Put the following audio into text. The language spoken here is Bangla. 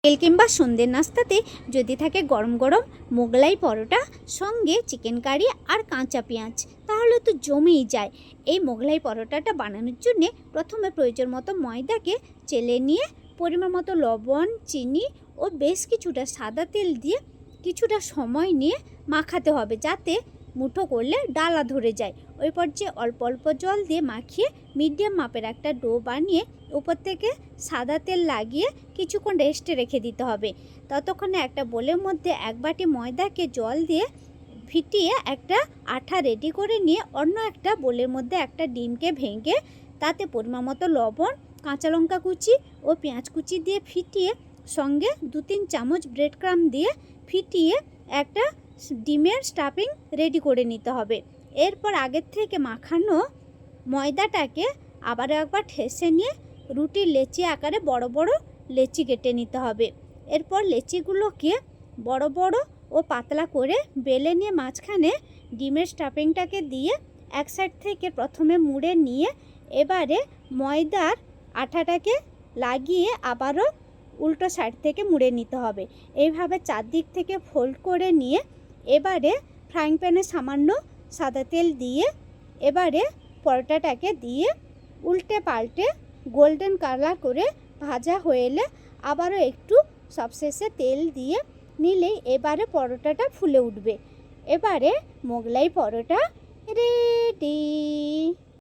তেল কিংবা সন্ধ্যের নাস্তাতে যদি থাকে গরম গরম মোগলাই পরোটা সঙ্গে চিকেন কারি আর কাঁচা পেঁয়াজ, তাহলে তো জমেই যায়। এই মোগলাই পরোটাটা বানানোর জন্যে প্রথমে প্রয়োজন মতো ময়দাকে চেলে নিয়ে পরিমাণ মতো লবণ, চিনি ও বেশ কিছুটা সাদা তেল দিয়ে কিছুটা সময় নিয়ে মাখাতে হবে, যাতে মুঠো করলে ডালা ধরে যায়। ওই পর্যায়ে অল্প অল্প জল দিয়ে মাখিয়ে মিডিয়াম মাপের একটা ডো বানিয়ে উপর থেকে সাদা তেল লাগিয়ে কিছুক্ষণ রেস্টে রেখে দিতে হবে। ততক্ষণে একটা বোলের মধ্যে এক বাটি ময়দাকে জল দিয়ে ফিটিয়ে একটা আঠা রেডি করে নিয়ে অন্য একটা বোলের মধ্যে একটা ডিমকে ভেঙে তাতে পরিমাণ মতো লবণ, কাঁচা লঙ্কা কুচি ও পেঁয়াজ কুচি দিয়ে ফিটিয়ে সঙ্গে 2-3 চামচ ব্রেড ক্রাম্ব দিয়ে ফিটিয়ে একটা ডিমের স্টাফিং রেডি করে নিতে হবে। এরপর আগের থেকে মাখানো ময়দাটাকে আবার একবার ঠেসে নিয়ে রুটির লেচি আকারে বড় বড় লেচি কেটে নিতে হবে। এরপর লেচিগুলোকে বড় বড় ও পাতলা করে বেলে নিয়ে মাঝখানে ডিমের স্টাফিংটাকে দিয়ে এক সাইড থেকে প্রথমে মুড়ে নিয়ে এবারে ময়দার আঠাটাকে লাগিয়ে আবারও উল্টো সাইড থেকে মুড়ে নিতে হবে। এইভাবে চারদিক থেকে ফোল্ড করে নিয়ে এবারে ফ্রাইং প্যানে সামান্য সাদা তেল দিয়ে এবারে পরোটাটাকে দিয়ে উল্টে পাল্টে গোল্ডেন কালার করে ভাজা হয়ে এলে আবারও একটু সবশেষে তেল দিয়ে নিলেই এবারে পরোটাটা ফুলে উঠবে। এবারে মোগলাই পরোটা রেডি।